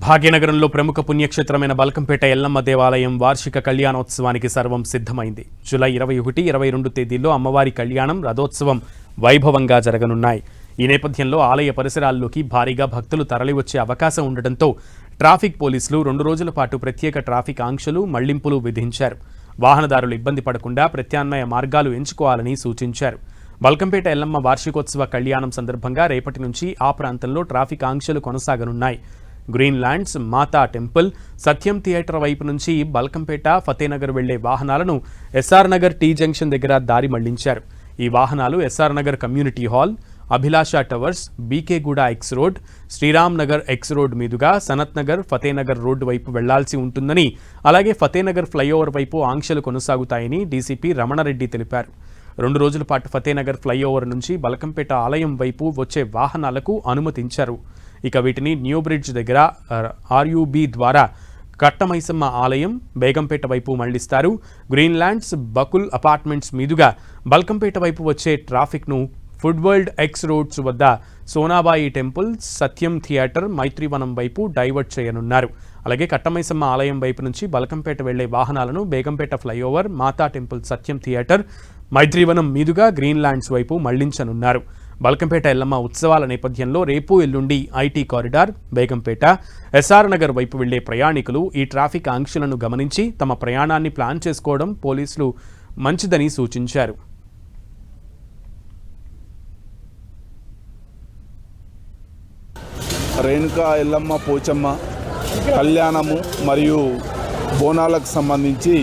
భాగ్యనగరంలో ప్రముఖ పుణ్యక్షేత్రమైన బల్కంపేట ఎల్లమ్మ దేవాలయం వార్షిక కళ్యాణోత్సవానికి సర్వం సిద్ధమైంది. జూలై 21, 22 తేదీల్లో అమ్మవారి కళ్యాణం, రథోత్సవం వైభవంగా జరగనున్నాయి. ఈ నేపథ్యంలో ఆలయ పరిసరాల్లోకి భారీగా భక్తులు తరలివచ్చే అవకాశం ఉండటంతో ట్రాఫిక్ పోలీసులు 2 రోజుల పాటు ప్రత్యేక ట్రాఫిక్ ఆంక్షలు, మళ్లింపులు విధించారు. వాహనదారులు ఇబ్బంది పడకుండా ప్రత్యామ్నాయ మార్గాలు ఎంచుకోవాలని సూచించారు. బల్కంపేట ఎల్లమ్మ వార్షికోత్సవ కళ్యాణం సందర్భంగా రేపటి నుంచి ఆ ప్రాంతంలో ట్రాఫిక్ ఆంక్షలు కొనసాగనున్నాయి. గ్రీన్ ల్యాండ్స్, మాతా టెంపుల్, సత్యం థియేటర్ వైపు నుంచి బల్కంపేట, ఫతేనగర్ వెళ్లే వాహనాలను ఎస్ఆర్ నగర్ టీ జంక్షన్ దగ్గర దారి మళ్లించారు. ఈ వాహనాలు SR Nagar community hall, Abhilasha towers, BK Guda X road, Sriram Nagar X road మీదుగా సనత్ నగర్, ఫతేనగర్ రోడ్డు వైపు వెళ్లాల్సి ఉంటుందని, అలాగే ఫతేనగర్ ఫ్లైఓవర్ వైపు ఆంక్షలు కొనసాగుతాయని డీసీపీ రమణారెడ్డి తెలిపారు. 2 రోజుల పాటు ఫతేనగర్ ఫ్లైఓవర్ నుంచి బల్కంపేట ఆలయం వైపు వచ్చే వాహనాలకు అనుమతించారు. ఇక వీటిని న్యూ బ్రిడ్జ్ దగ్గర ఆర్యూబీ ద్వారా కట్టమైసమ్మ ఆలయం, బేగంపేట వైపు మళ్లిస్తారు. గ్రీన్ ల్యాండ్స్, బకుల్ అపార్ట్మెంట్స్ మీదుగా బల్కంపేట వైపు వచ్చే ట్రాఫిక్ను ఫుడ్ వరల్డ్ ఎక్స్ రోడ్స్ వద్ద సోనాబాయి టెంపుల్, సత్యం థియేటర్, మైత్రివనం వైపు డైవర్ట్ చేయనున్నారు. అలాగే కట్టమైసమ్మ ఆలయం వైపు నుంచి బల్కంపేట వెళ్లే వాహనాలను బేగంపేట ఫ్లైఓవర్, మాతా టెంపుల్, సత్యం థియేటర్, మైత్రివనం మీదుగా గ్రీన్ ల్యాండ్స్ వైపు మళ్లించనున్నారు. బల్కంపేట ఎల్లమ్మ ఉత్సవాల నేపథ్యంలో రేపు, ఎల్లుండి ఐటీ కారిడార్, బేగంపేట, ఎస్ఆర్ నగర్ వైపు వెళ్లే ప్రయాణికులు ఈ ట్రాఫిక్ ఆంక్షలను గమనించి తమ ప్రయాణాన్ని ప్లాన్ చేసుకోవడం పోలీసులు మంచిదని సూచించారు. రేణుకా ఎల్లమ్మ పోచమ్మ కళ్యాణము మరియు బోనాలకు సంబంధించి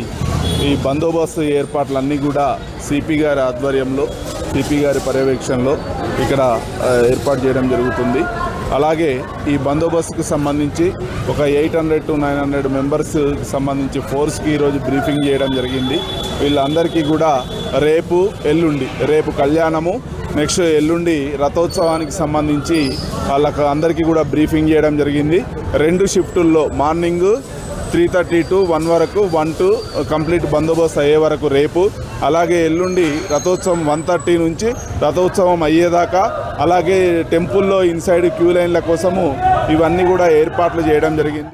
ఈ బందోబస్తు ఏర్పాట్లన్నీ కూడా సిపి గారి ఆధ్వర్యంలో, సిపి గారి పర్యవేక్షణలో ఇక్కడ ఏర్పాటు చేయడం జరుగుతుంది. అలాగే ఈ బందోబస్తుకు సంబంధించి ఒక 800 to 900 మెంబర్స్కి సంబంధించి ఫోర్స్కి ఈరోజు బ్రీఫింగ్ చేయడం జరిగింది. వీళ్ళందరికీ కూడా రేపు, ఎల్లుండి, రేపు కళ్యాణము, నెక్స్ట్ ఎల్లుండి రథోత్సవానికి సంబంధించి వాళ్ళకు అందరికీ కూడా బ్రీఫింగ్ చేయడం జరిగింది. 2 షిఫ్టుల్లో మార్నింగ్ 3:30 to 1 వరకు, 1 to కంప్లీట్ బందోబస్తు అయ్యే వరకు రేపు, అలాగే ఎల్లుండి రథోత్సవం 1:30 నుంచి రథోత్సవం అయ్యేదాకా, అలాగే టెంపుల్లో ఇన్సైడ్ క్యూ లైన్ల కోసము ఇవన్నీ కూడా ఏర్పాట్లు చేయడం జరిగింది.